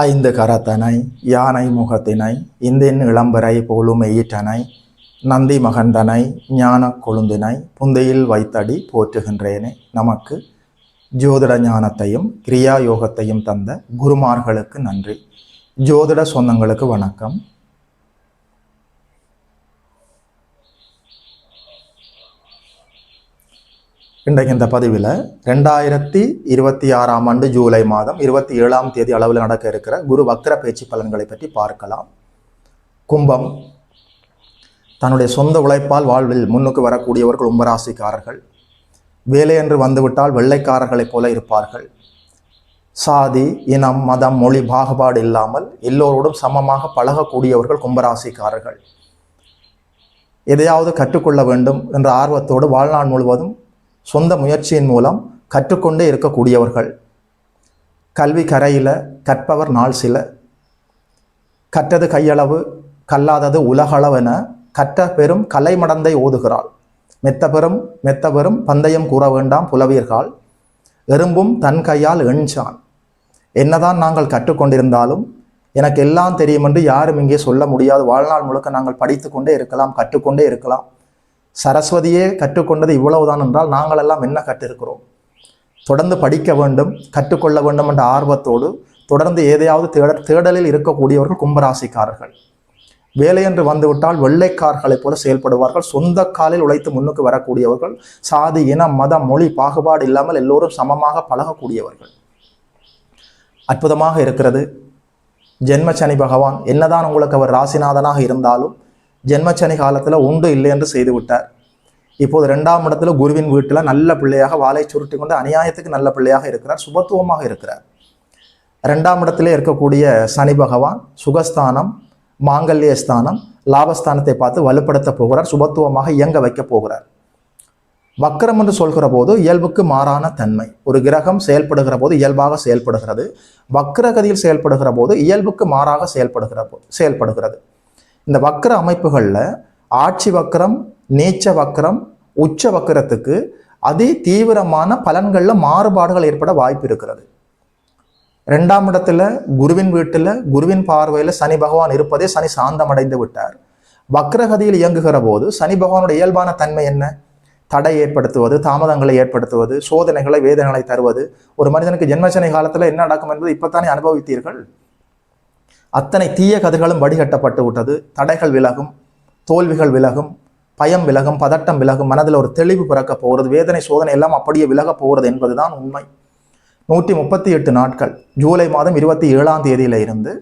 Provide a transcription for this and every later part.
ஐந்து கரத்தனை யானை முகத்தினை இந்தின் இளம்பரை போலும் ஈட்டனை நந்தி மகந்தனை ஞான கொழுந்தினை புந்தையில் வைத்தடி போற்றுகின்றேனே. நமக்கு ஜோதிட ஞானத்தையும் கிரியா யோகத்தையும் தந்த குருமார்களுக்கு நன்றி. ஜோதிட சொந்தங்களுக்கு வணக்கம். இன்றைக்கு இந்த பதிவில் 2026ஆம் ஆண்டு ஜூலை மாதம் 27ஆம் தேதி அளவில் நடக்க இருக்கிற குரு வக்ர பேச்சு பலன்களை பற்றி பார்க்கலாம். கும்பம், தன்னுடைய சொந்த உழைப்பால் வாழ்வில் முன்னுக்கு வரக்கூடியவர்கள் கும்பராசிக்காரர்கள். வேலை என்று வந்துவிட்டால் வெள்ளைக்காரர்களைப் போல இருப்பார்கள். சாதி, இனம், மதம், மொழி பாகுபாடு இல்லாமல் எல்லோரோடும் சமமாக பழகக்கூடியவர்கள் கும்பராசிக்காரர்கள். எதையாவது கற்றுக்கொள்ள வேண்டும் என்ற ஆர்வத்தோடு வாழ்நாள் முழுவதும் சொந்த முயற்சியின் மூலம் கற்றுக்கொண்டே இருக்கக்கூடியவர்கள். கல்வி கரையில் கற்பவர் நாள் சில. கற்றது கையளவு கல்லாதது உலகளவென கற்ற பெரும் கலைமடந்தை ஓதுகிறாள். மெத்த பெரும் பந்தயம் கூற வேண்டாம் புலவீர்கள். எறும்பும் தன் கையால் எண்சான். என்னதான் நாங்கள் கற்றுக்கொண்டிருந்தாலும் எனக்கு எல்லாம் தெரியும் என்று யாரும் இங்கே சொல்ல முடியாது. வாழ்நாள் முழுக்க நாங்கள் படித்து கொண்டே இருக்கலாம், கற்றுக்கொண்டே இருக்கலாம். சரஸ்வதியே கற்றுக்கொண்டது இவ்வளவுதான் என்றால் நாங்கள் எல்லாம் என்ன கற்றிருக்கிறோம்? தொடர்ந்து படிக்க வேண்டும், கற்றுக்கொள்ள வேண்டும் என்ற ஆர்வத்தோடு தொடர்ந்து ஏதையாவது தேடலில் இருக்கக்கூடியவர்கள் கும்பராசிக்காரர்கள். வேலை என்று வந்துவிட்டால் வெள்ளைக்காரர்களைப் போல செயல்படுவார்கள். சொந்த காலில் உழைத்து முன்னுக்கு வரக்கூடியவர்கள். சாதி, இனம், மதம், மொழி பாகுபாடு இல்லாமல் எல்லோரும் சமமாக பழகக்கூடியவர்கள். அற்புதமாக இருக்கிறது. ஜென்மசனி பகவான் என்னதான் உங்களுக்கு அவர் ராசிநாதனாக இருந்தாலும் ஜென்மச்சனி காலத்தில் உண்டு இல்லை என்று செய்து விட்டார். இப்போது 2ஆம் இடத்துல குருவின் வீட்டில் நல்ல பிள்ளையாக வாளை சுருட்டி கொண்டு அநியாயத்துக்கு நல்ல பிள்ளையாக இருக்கிறார், சுபத்துவமாக இருக்கிறார். 2ஆம் இடத்திலே இருக்கக்கூடிய சனி பகவான் சுகஸ்தானம், மாங்கல்ய ஸ்தானம், லாபஸ்தானத்தை பார்த்து வலுப்படுத்த போகிறார், சுபத்துவமாக இயங்க வைக்க போகிறார். வக்ரம் என்று சொல்கிற போது இயல்புக்கு மாறான தன்மை. ஒரு கிரகம் செயல்படுகிற போது இயல்பாக செயல்படுகிறது. வக்ரகதியில் செயல்படுகிற போது இயல்புக்கு மாறாக செயல்படுகிறது. இந்த வக்ர அமைப்புகளில் ஆட்சி வக்ரம், நீச்ச வக்ரம், உச்ச வக்ரத்துக்கு அதி தீவிரமான பலன்களில் மாறுபாடுகள் ஏற்பட வாய்ப்பு இருக்கிறது. 2ஆம் இடத்துல குருவின் வீட்டில் குருவின் பார்வையில் சனி பகவான் இருப்பதே சனி சாந்தமடைந்து விட்டார். வக்ரகதியில் இயங்குகிற போது சனி பகவானுடைய இயல்பான தன்மை என்ன? தடை ஏற்படுத்துவது, தாமதங்களை ஏற்படுத்துவது, சோதனைகளை வேதனைகளை தருவது. ஒரு மனிதனுக்கு ஜென்மசனி காலத்தில் என்ன நடக்கும் என்பது இப்போத்தானே அனுபவித்தீர்கள். அத்தனை தீய கதிர்களும் வடிகட்டப்பட்டு விட்டது. தடைகள் விலகும், தோல்விகள் விலகும், பயம் விலகும், பதட்டம் விலகும், மனதில் ஒரு தெளிவு பிறக்க போகிறது. வேதனை சோதனை எல்லாம் அப்படியே விலக போகிறது என்பதுதான் உண்மை. 138 நாட்கள், ஜூலை மாதம் 27ஆம் தேதியில இருந்து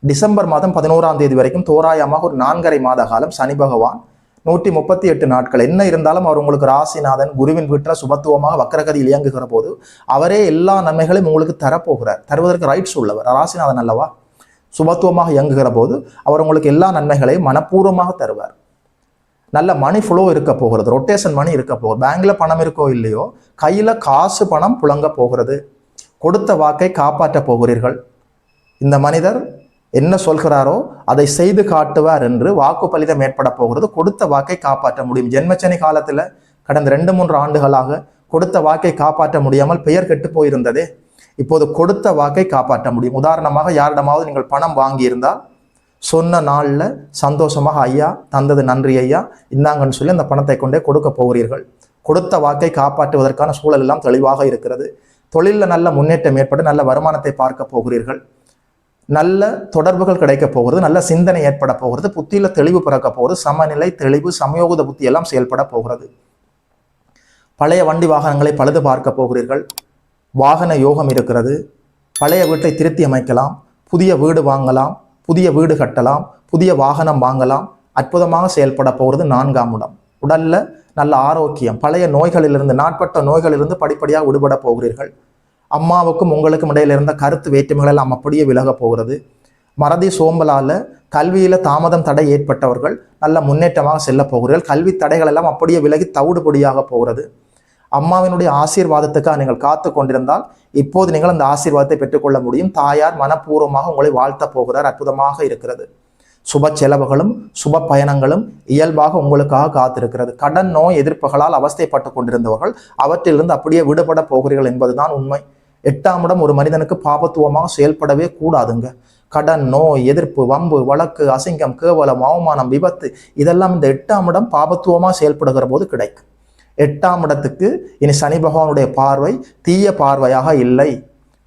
டிசம்பர் மாதம் 11ஆம் தேதி வரைக்கும் தோராயமாக ஒரு 4.5 மாத காலம் சனி பகவான் 138 நாட்கள். என்ன இருந்தாலும் அவர் உங்களுக்கு ராசிநாதன், குருவின் வீட்டில் சுபத்துவமாக வக்ரகதியில் இயங்குகிற போது அவரே எல்லா நன்மைகளையும் உங்களுக்கு தரப்போகிறார். தருவதற்கு ரைட்ஸ் உள்ளவர் ராசிநாதன் அல்லவா? சுபத்துவமாக இயங்குகிற போது அவர் உங்களுக்கு எல்லா நன்மைகளையும் மனப்பூர்வமாக தருவார். நல்ல மணி ஃப்ளோ இருக்க போகிறது, ரொட்டேஷன் மணி இருக்க போகிறது. பேங்க்ல பணம் இருக்கோ இல்லையோ, கையில் காசு பணம் புழங்க போகிறது. கொடுத்த வாக்கை காப்பாற்ற போகிறீர்கள். இந்த மனிதர் என்ன சொல்கிறாரோ அதை செய்து காட்டுவார் என்று வாக்கு பலிதம் ஏற்பட போகிறது. கொடுத்த வாக்கை காப்பாற்ற முடியும். ஜென்மச்சனி காலத்தில் கடந்த 2-3 ஆண்டுகளாக கொடுத்த வாக்கை காப்பாற்ற முடியாமல் பெயர் கெட்டு போயிருந்ததே. இப்போது கொடுத்த வாக்கை காப்பாற்ற முடியும். உதாரணமாக யாரிடமாவது நீங்கள் பணம் வாங்கியிருந்தால் சொன்ன நாளில் சந்தோஷமாக ஐயா தந்தது நன்றி ஐயா இந்தாங்கன்னு சொல்லி அந்த பணத்தை கொண்டே கொடுக்க போகிறீர்கள். கொடுத்த வாக்கை காப்பாற்றுவதற்கான சூழல் எல்லாம் தெளிவாக இருக்கிறது. தொழிலில் நல்ல முன்னேற்றம் ஏற்பட்டு நல்ல வருமானத்தை பார்க்க போகிறீர்கள். நல்ல தொடர்புகள் கிடைக்க போகிறது. நல்ல சிந்தனை ஏற்பட போகிறது. புத்தியில் தெளிவு பிறக்க போகிறது. சமநிலை, தெளிவு, சமயோகித புத்தி எல்லாம் செயல்பட போகிறது. பழைய வண்டி வாகனங்களை பழுது பார்க்க போகிறீர்கள். வாகன யோகம் இருக்கிறது. பழைய வீட்டை திருத்தி அமைக்கலாம், புதிய வீடு வாங்கலாம், புதிய வீடு கட்டலாம், புதிய வாகனம் வாங்கலாம். அற்புதமாக செயல்பட போகிறது 4ஆம் இடம். உடல்ல நல்ல ஆரோக்கியம், பழைய நோய்களிலிருந்து, நாட்பட்ட நோய்களிலிருந்து படிப்படியாக விடுபட போகிறீர்கள். அம்மாவுக்கும் உங்களுக்கும் இடையில இருந்த கருத்து வேற்றுமைகள் எல்லாம் அப்படியே விலக போகிறது. மறதி சோம்பலால கல்வியில தாமதம் தடை ஏற்பட்டவர்கள் நல்ல முன்னேற்றமாக செல்ல போகிறீர்கள். கல்வி தடைகள் எல்லாம் அப்படியே விலகி தவிடுபடியாக போகிறது. அம்மாவினுடைய ஆசீர்வாதத்துக்காக நீங்கள் காத்து கொண்டிருந்தால் இப்போது நீங்கள் அந்த ஆசீர்வாதத்தை பெற்றுக்கொள்ள முடியும். தாயார் மனப்பூர்வமாக உங்களை வாழ்த்த போகிறார். அற்புதமாக இருக்கிறது. சுப செலவுகளும் சுப பயணங்களும் இயல்பாக உங்களுக்காக காத்திருக்கிறது. கடன் நோய் எதிர்ப்புகளால் அவஸ்தைப்பட்டு கொண்டிருந்தவர்கள் அவற்றிலிருந்து அப்படியே விடுபட போகிறீர்கள் என்பதுதான் உண்மை. 8ஆம் இடம் ஒரு மனிதனுக்கு பாபத்துவமாக செயல்படவே கூடாதுங்க. கடன், நோய், எதிர்ப்பு, வம்பு, வழக்கு, அசிங்கம், கேவலம், அவமானம், விபத்து இதெல்லாம் இந்த 8ஆம் இடம் பாபத்துவமாக செயல்படுகிற போது கிடைக்கும். 8ஆம் இடத்துக்கு இனி சனி பகவானுடைய பார்வை தீய பார்வையாக இல்லை.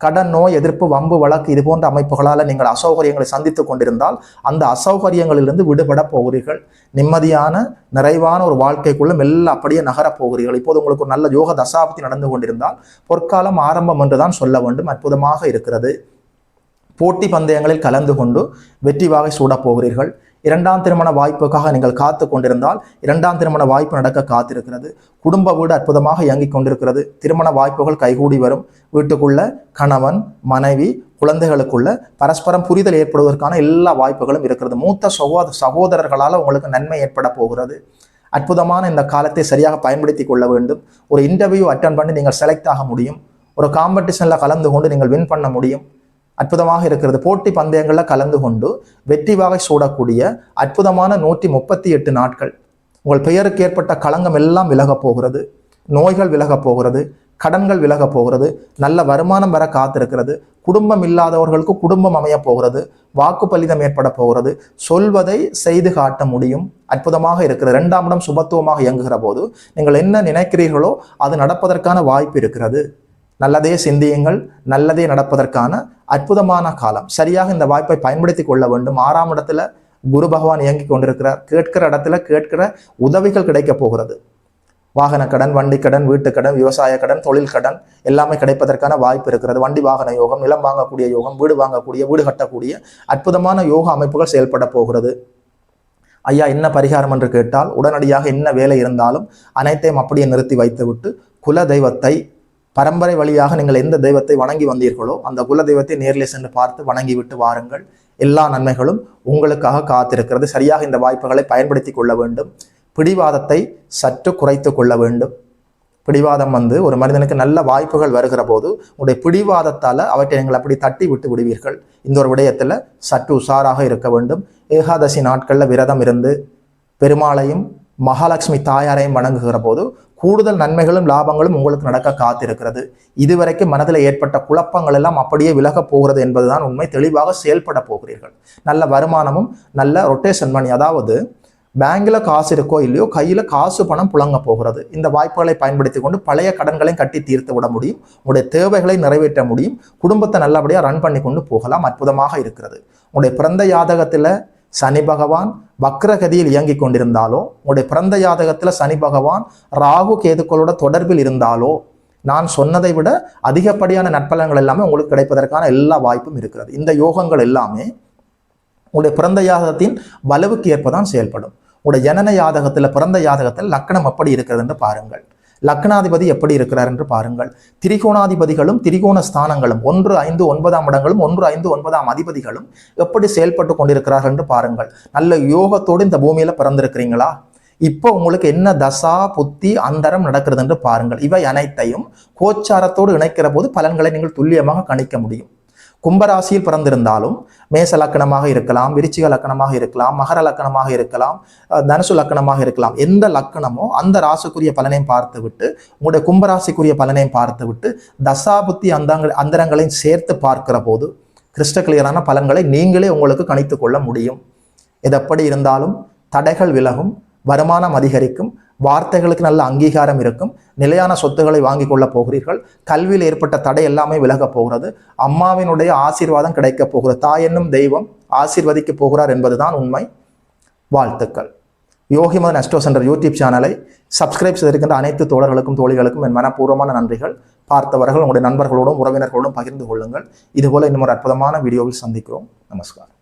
கடன், நோய், எதிர்ப்பு, வம்பு, வழக்கு இது போன்ற அமைப்புகளால் நீங்கள் அசௌகரியங்களை சந்தித்து கொண்டிருந்தால் அந்த அசௌகரியங்களிலிருந்து விடுபட போகிறீர்கள். நிம்மதியான நிறைவான ஒரு வாழ்க்கைக்குள்ள மெல்ல அப்படியே நகரப் போகிறீர்கள். இப்போது உங்களுக்கு ஒரு நல்ல யோக தசாப்தி நடந்து கொண்டிருந்தால் பொற்காலம் ஆரம்பம் என்றுதான் சொல்ல வேண்டும். அற்புதமாக இருக்கிறது. போட்டி பந்தயங்களில் கலந்து கொண்டு வெற்றி வாகை சூடப் போகிறீர்கள். 2ஆம் திருமண வாய்ப்புக்காக நீங்கள் காத்து கொண்டிருந்தால் 2ஆம் திருமண வாய்ப்பு நடக்க காத்திருக்கிறது. குடும்ப வீடு அற்புதமாக இயங்கிக் கொண்டிருக்கிறது. திருமண வாய்ப்புகள் கைகூடி வரும். வீட்டுக்குள்ள கணவன், மனைவி, குழந்தைகளுக்குள்ள பரஸ்பரம் புரிதல் ஏற்படுவதற்கான எல்லா வாய்ப்புகளும் இருக்கிறது. மூத்த சகோதரர்களால் உங்களுக்கு நன்மை ஏற்பட போகிறது. அற்புதமான இந்த காலத்தை சரியாக பயன்படுத்தி கொள்ள வேண்டும். ஒரு இன்டர்வியூ அட்டெண்ட் பண்ணி நீங்கள் செலக்ட் ஆக முடியும். ஒரு காம்படிஷனில் கலந்து கொண்டு நீங்கள் வின் பண்ண முடியும். அற்புதமாக இருக்கிறது. போட்டி பந்தயங்களில் கலந்து கொண்டு வெற்றி வாகை சூடக்கூடிய அற்புதமான 138 நாட்கள். உங்கள் பெயருக்கு ஏற்பட்ட களங்கம் எல்லாம் விலகப் போகிறது. நோய்கள் விலகப் போகிறது. கடன்கள் விலகப் போகிறது. நல்ல வருமானம் வர காத்திருக்கிறது. குடும்பம் இல்லாதவர்களுக்கு குடும்பம் அமையப் போகிறது. வாக்கு பலிதம் ஏற்பட போகிறது. சொல்வதை செய்து காட்ட முடியும். அற்புதமாக இருக்கிறது. 2ஆம் இடம் சுபத்துவமாக இயங்குகிற போது நீங்கள் என்ன நினைக்கிறீர்களோ அது நடப்பதற்கான வாய்ப்பு இருக்கிறது. நல்லதே சிந்தியுங்கள். நல்லதே நடப்பதற்கான அற்புதமான காலம். சரியாக இந்த வாய்ப்பை பயன்படுத்தி கொள்ள வேண்டும். 6ஆம் இடத்துல குரு பகவான் இயங்கி கொண்டிருக்கிறார். கேட்கிற இடத்துல கேட்கிற உதவிகள் கிடைக்க போகிறது. வாகன கடன், வண்டி கடன், வீட்டு கடன், விவசாய கடன், தொழில் கடன் எல்லாமே கிடைப்பதற்கான வாய்ப்பு இருக்கிறது. வண்டி வாகன யோகம், நிலம் வாங்கக்கூடிய யோகம், வீடு வாங்கக்கூடிய, வீடு கட்டக்கூடிய அற்புதமான யோக அமைப்புகள் செயல்பட போகிறது. ஐயா என்ன பரிகாரம் என்று கேட்டால் உடனடியாக என்ன வேலை இருந்தாலும் அனைத்தையும் அப்படியே நிறுத்தி வைத்துவிட்டு குல தெய்வத்தை பரம்பரை வழியாக நீங்கள் எந்த தெய்வத்தை வணங்கி வந்தீர்களோ அந்த குல தெய்வத்தை நேரிலே சென்று பார்த்து வணங்கி விட்டு வாருங்கள். எல்லா நன்மைகளும் உங்களுக்காக காத்திருக்கிறது. சரியாக இந்த வாய்ப்புகளை பயன்படுத்தி கொள்ள வேண்டும். பிடிவாதத்தை சற்று குறைத்து கொள்ள வேண்டும். பிடிவாதம் ஒரு மனிதனுக்கு நல்ல வாய்ப்புகள் வருகிற போது உங்களுடைய பிடிவாதத்தால் அவற்றை நீங்கள் அப்படி தட்டி விட்டு விடுவீர்கள். இந்த ஒரு விடயத்தில் சற்று உஷாராக இருக்க வேண்டும். ஏகாதசி நாட்களில் விரதம் இருந்து பெருமாளையும் மகாலட்சுமி தாயாரையும் வணங்குகிற போது கூடுதல் நன்மைகளும் லாபங்களும் உங்களுக்கு நடக்க காத்திருக்கிறது. இதுவரைக்கும் மனதில் ஏற்பட்ட குழப்பங்கள் எல்லாம் அப்படியே விலகப் போகிறது என்பதுதான் உண்மை. தெளிவாக செயல்பட போகிறீர்கள். நல்ல வருமானமும் நல்ல ரொட்டேஷன் மணி, அதாவது பேங்க்ல காசு இருக்கோ இல்லையோ கையில காசு பணம் புழங்க போகிறது. இந்த வாய்ப்புகளை பயன்படுத்தி கொண்டு பழைய கடன்களையும் கட்டி தீர்த்து விட முடியும். உங்களுடைய தேவைகளை நிறைவேற்ற முடியும். குடும்பத்தை நல்லபடியாக ரன் பண்ணி கொண்டு போகலாம். அற்புதமாக இருக்கிறது. உங்களுடைய பிறந்த யாதகத்தில் சனி பகவான் வக்ரகதியில் இயங்கி கொண்டிருந்தாலோ, உங்களுடைய பிறந்த ஜாதகத்தில் சனி பகவான் ராகு கேதுக்களோட தொடர்பில் இருந்தாலோ நான் சொன்னதை விட அதிகப்படியான நற்பலன்கள் எல்லாமே உங்களுக்கு கிடைப்பதற்கான எல்லா வாய்ப்பும் இருக்கிறது. இந்த யோகங்கள் எல்லாமே உங்களுடைய பிறந்த ஜாதகத்தின் வலுவுக்கு ஏற்பதான் செயல்படும். உங்களுடைய ஜனன ஜாதகத்தில் பிறந்த ஜாதகத்தில் லக்னம் எப்படி இருக்கிறது என்று பாருங்கள். லக்னாதிபதி எப்படி இருக்கிறார் என்று பாருங்கள். திரிகோணாதிபதிகளும் திரிகோண ஸ்தானங்களும் 1, 5, 9ஆம் இடங்களும் 1, 5, 9ஆம் அதிபதிகளும் எப்படி செயல்பட்டு கொண்டிருக்கிறார்கள் என்று பாருங்கள். நல்ல யோகத்தோடு இந்த பூமியில பிறந்திருக்கிறீங்களா? இப்போ உங்களுக்கு என்ன தசா புத்தி அந்தரம் நடக்கிறது என்று பாருங்கள். இவை அனைத்தையும் கோச்சாரத்தோடு இணைக்கிற போது பலன்களை நீங்கள் துல்லியமாக கணிக்க முடியும். கும்பராசியில் பிறந்திருந்தாலும் மேச லக்கணமாக இருக்கலாம், விருச்சிக லக்கணமாக இருக்கலாம், மகர லக்கணமாக இருக்கலாம், தனுசு லக்கணமாக இருக்கலாம். எந்த லக்கணமோ அந்த ராசிக்குரிய பலனையும் பார்த்து விட்டு உங்களுடைய கும்பராசிக்குரிய பலனையும் பார்த்து விட்டு தசாபுத்தி அந்தரங்களையும் சேர்த்து பார்க்கிற போது கிறிஸ்ட கிளியரான பலன்களை நீங்களே உங்களுக்கு கணித்து கொள்ள முடியும். இது எப்படி இருந்தாலும் தடைகள் விலகும், வருமானம் அதிகரிக்கும், வார்த்தைகளுக்கு நல்ல அங்கீகாரம் இருக்கும், நிலையான சொத்துக்களை வாங்கி கொள்ள போகிறீர்கள். கல்வியில் ஏற்பட்ட தடை எல்லாமே விலகப் போகிறது. அம்மாவினுடைய ஆசீர்வாதம் கிடைக்கப் போகிறது. தாய் என்னும் தெய்வம் ஆசீர்வதிக்க போகிறார் என்பதுதான் உண்மை. வாழ்த்துக்கள். யோகிமதன் அஸ்ட்ரோ சென்டர் யூடியூப் சேனலை சப்ஸ்கிரைப் செய்திருக்கின்ற அனைத்து தோழர்களுக்கும் தோழிகளுக்கும் என் மனப்பூர்வமான நன்றிகள். பார்த்தவர்கள் உங்களுடைய நண்பர்களோடும் உறவினர்களோடும் பகிர்ந்து கொள்ளுங்கள். இதுபோல இன்னும் ஒரு அற்புதமான வீடியோவில் சந்திக்கிறோம். நமஸ்காரம்.